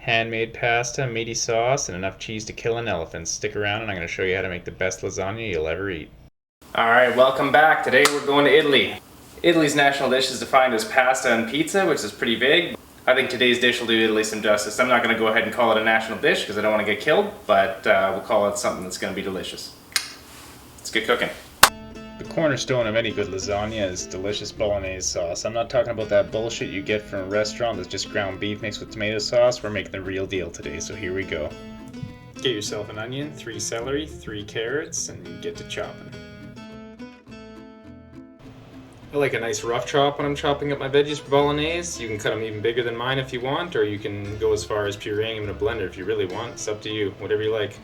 Handmade pasta, meaty sauce, and enough cheese to kill an elephant. Stick around and I'm going to show you how to make the best lasagna you'll ever eat. Alright, welcome back. Today we're going to Italy. Italy's national dish is defined as pasta and pizza, which is pretty vague. I think today's dish will do Italy some justice. I'm not going to go ahead and call it a national dish because I don't want to get killed, but we'll call it something that's going to be delicious. Let's get cooking. The cornerstone of any good lasagna is delicious bolognese sauce. I'm not talking about that bullshit you get from a restaurant that's just ground beef mixed with tomato sauce. We're making the real deal today, so here we go. Get yourself an onion, 3 celery, 3 carrots, and get to chopping. I like a nice rough chop when I'm chopping up my veggies for bolognese. You can cut them even bigger than mine if you want, or you can go as far as pureeing them in a blender if you really want. It's up to you, whatever you like.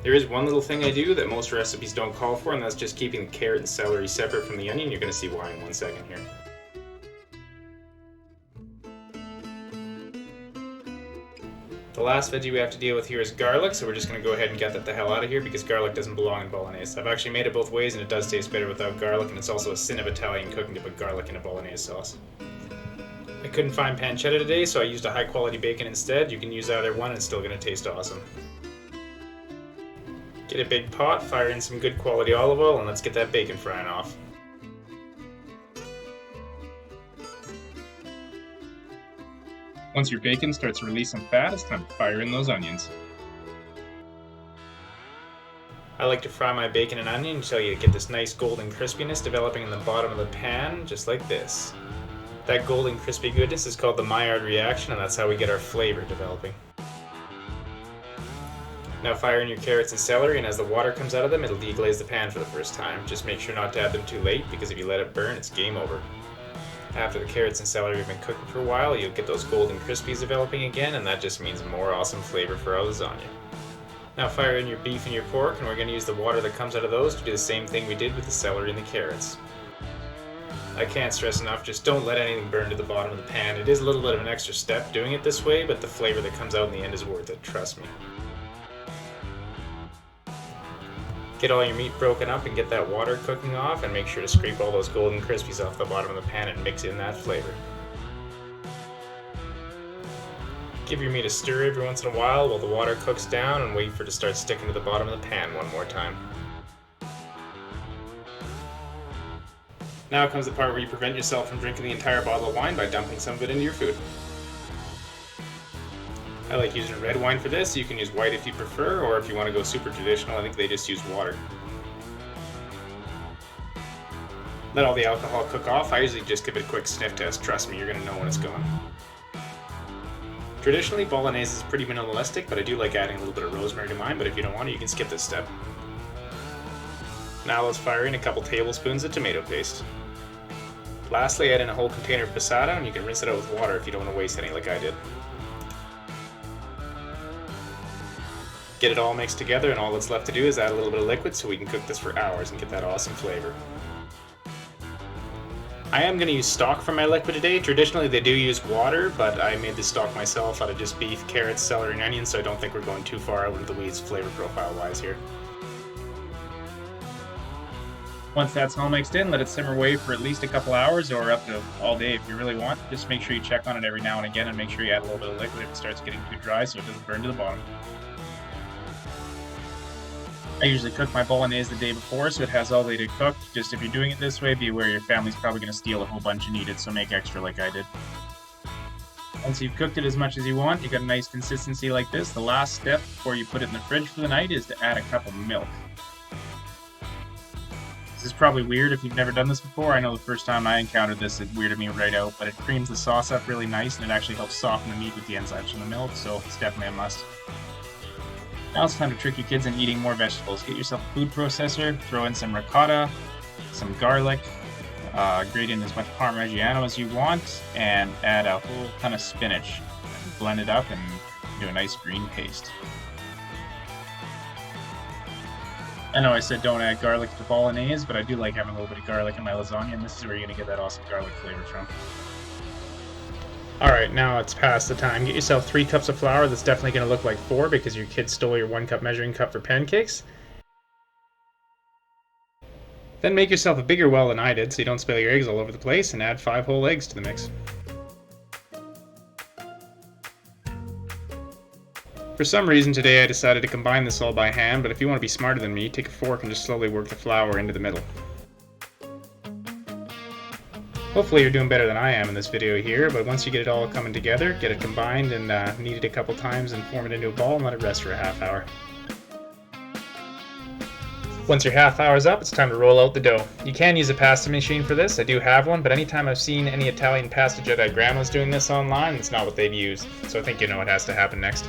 There is one little thing I do that most recipes don't call for, and that's just keeping the carrot and celery separate from the onion. You're going to see why in 1 second here. The last veggie we have to deal with here is garlic, so we're just going to go ahead and get that the hell out of here because garlic doesn't belong in bolognese. I've actually made it both ways and it does taste better without garlic, and it's also a sin of Italian cooking to put garlic in a bolognese sauce. I couldn't find pancetta today, so I used a high quality bacon instead. You can use either one and it's still going to taste awesome. Get a big pot, fire in some good quality olive oil, and let's get that bacon frying off. Once your bacon starts to release some fat, it's time to fire in those onions. I like to fry my bacon and onion until you get this nice golden crispiness developing in the bottom of the pan, just like this. That golden crispy goodness is called the Maillard reaction, and that's how we get our flavor developing. Now fire in your carrots and celery, and as the water comes out of them, it'll deglaze the pan for the first time. Just make sure not to add them too late, because if you let it burn, it's game over. After the carrots and celery have been cooking for a while, you'll get those golden crispies developing again, and that just means more awesome flavor for our lasagna. Now fire in your beef and your pork, and we're going to use the water that comes out of those to do the same thing we did with the celery and the carrots. I can't stress enough, just don't let anything burn to the bottom of the pan. It is a little bit of an extra step doing it this way, but the flavor that comes out in the end is worth it, trust me. Get all your meat broken up and get that water cooking off, and make sure to scrape all those golden crispies off the bottom of the pan and mix in that flavor. Give your meat a stir every once in a while the water cooks down, and wait for it to start sticking to the bottom of the pan one more time. Now comes the part where you prevent yourself from drinking the entire bottle of wine by dumping some of it into your food. I like using red wine for this. You can use white if you prefer, or if you want to go super traditional, I think they just use water. Let all the alcohol cook off. I usually just give it a quick sniff test. Trust me, you're going to know when it's gone. Traditionally, bolognese is pretty minimalistic, but I do like adding a little bit of rosemary to mine, but if you don't want it, you can skip this step. Now let's fire in a couple tablespoons of tomato paste. Lastly, add in a whole container of passata, and you can rinse it out with water if you don't want to waste any like I did. Get it all mixed together, and all that's left to do is add a little bit of liquid so we can cook this for hours and get that awesome flavor. I am going to use stock for my liquid today. Traditionally they do use water, but I made this stock myself out of just beef, carrots, celery, and onions, so I don't think we're going too far out into the weeds flavor profile wise here. Once that's all mixed in, let it simmer away for at least a couple hours or up to all day if you really want. Just make sure you check on it every now and again, and make sure you add a little bit of liquid if it starts getting too dry so it doesn't burn to the bottom. I usually cook my bolognese the day before, so it has all day to cook. Just if you're doing it this way, be aware your family's probably going to steal a whole bunch and eat it, so make extra like I did. Once you've cooked it as much as you want, you got a nice consistency like this. The last step before you put it in the fridge for the night is to add a cup of milk. This is probably weird if you've never done this before. I know the first time I encountered this, it weirded me right out, but it creams the sauce up really nice, and it actually helps soften the meat with the enzymes from the milk, so it's definitely a must. Now it's time to trick your kids into eating more vegetables. Get yourself a food processor, throw in some ricotta, some garlic, grate in as much Parmigiano as you want, and add a whole ton of spinach. And blend it up and do a nice green paste. I know I said don't add garlic to bolognese, but I do like having a little bit of garlic in my lasagna, and this is where you're going to get that awesome garlic flavor from. Alright, now it's past the time. Get yourself 3 cups of flour. That's definitely going to look like 4 because your kid stole your 1 cup measuring cup for pancakes. Then make yourself a bigger well than I did so you don't spill your eggs all over the place, and add 5 whole eggs to the mix. For some reason today I decided to combine this all by hand, but if you want to be smarter than me, take a fork and just slowly work the flour into the middle. Hopefully you're doing better than I am in this video here, but once you get it all coming together, get it combined and knead it a couple times and form it into a ball and let it rest for a half hour. Once your half hour's up, it's time to roll out the dough. You can use a pasta machine for this, I do have one, but anytime I've seen any Italian pasta Jedi grandmas doing this online, it's not what they've used, so I think you know what has to happen next.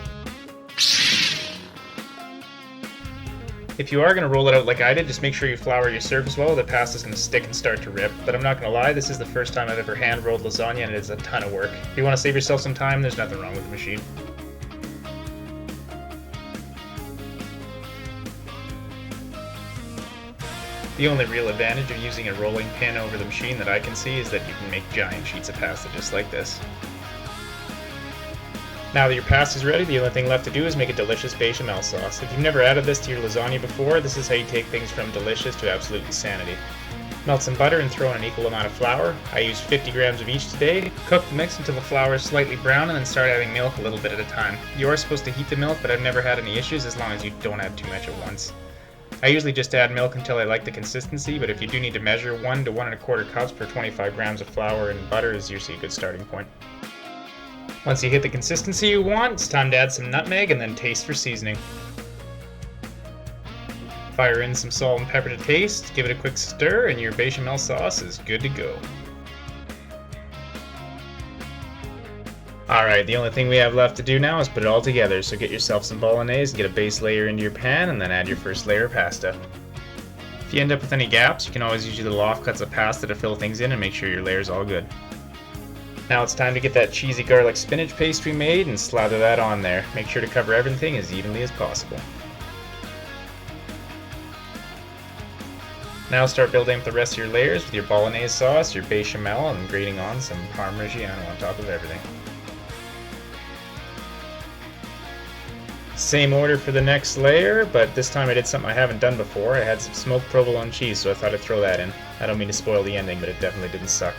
If you are going to roll it out like I did, just make sure you flour your surface well, the pasta's going to stick and start to rip. But I'm not going to lie, this is the first time I've ever hand rolled lasagna and it is a ton of work. If you want to save yourself some time, there's nothing wrong with the machine. The only real advantage of using a rolling pin over the machine that I can see is that you can make giant sheets of pasta just like this. Now that your pasta is ready, the only thing left to do is make a delicious bechamel sauce. If you've never added this to your lasagna before, this is how you take things from delicious to absolute insanity. Melt some butter and throw in an equal amount of flour. I used 50 grams of each today. Cook the mix until the flour is slightly brown and then start adding milk a little bit at a time. You are supposed to heat the milk, but I've never had any issues as long as you don't add too much at once. I usually just add milk until I like the consistency, but if you do need to measure 1 to 1 1/4 cups per 25 grams of flour, and butter is usually a good starting point. Once you hit the consistency you want, it's time to add some nutmeg and then taste for seasoning. Fire in some salt and pepper to taste, give it a quick stir, and your bechamel sauce is good to go. Alright, the only thing we have left to do now is put it all together, so get yourself some bolognese, get a base layer into your pan, and then add your first layer of pasta. If you end up with any gaps, you can always use your little offcuts of pasta to fill things in and make sure your layer's all good. Now it's time to get that cheesy garlic spinach pastry made and slather that on there. Make sure to cover everything as evenly as possible. Now start building up the rest of your layers with your bolognese sauce, your bechamel, and grating on some Parmigiano on top of everything. Same order for the next layer, but this time I did something I haven't done before. I had some smoked provolone cheese, so I thought I'd throw that in. I don't mean to spoil the ending, but it definitely didn't suck.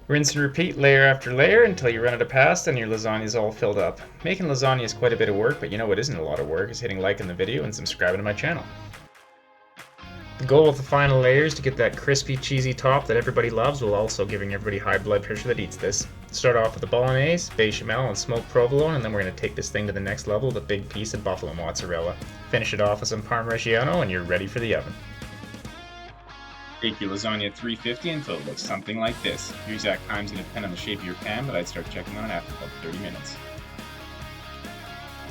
Rinse and repeat layer after layer until you run out of pasta and your lasagna is all filled up. Making lasagna is quite a bit of work, but you know what isn't a lot of work is hitting like on the video and subscribing to my channel. The goal with the final layer is to get that crispy, cheesy top that everybody loves while also giving everybody high blood pressure that eats this. Start off with the bolognese, bechamel, and smoked provolone, and then we're going to take this thing to the next level with a big piece of buffalo mozzarella. Finish it off with some Parmigiano and you're ready for the oven. Bake your lasagna at 350 until it looks something like this. Your exact time's going to depend on the shape of your pan, but I'd start checking on it after about 30 minutes.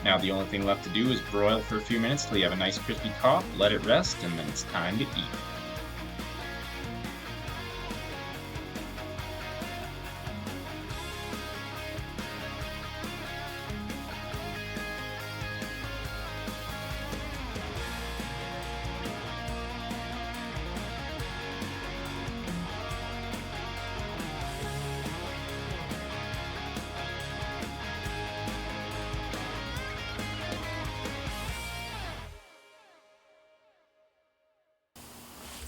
Now the only thing left to do is broil for a few minutes till you have a nice crispy top, let it rest, and then it's time to eat.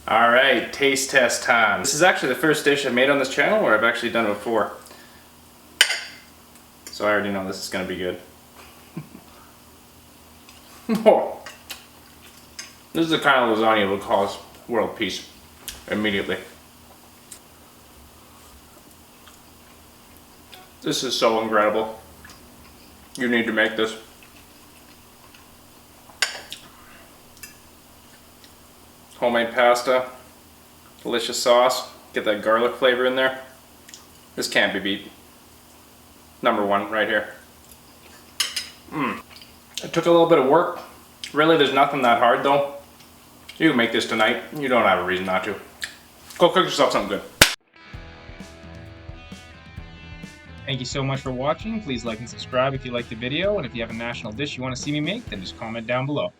Alright, taste test time. This is actually the first dish I've made on this channel where I've actually done it before. So I already know this is going to be good. Oh. This is the kind of lasagna that would cause world peace immediately. This is so incredible. You need to make this. Homemade pasta, delicious sauce, get that garlic flavor in there. This can't be beat. Number one right here. It took a little bit of work. Really, there's nothing that hard though. You can make this tonight. You don't have a reason not to. Go cook yourself something good. Thank you so much for watching. Please like and subscribe if you liked the video, and if you have a national dish you want to see me make, then just comment down below.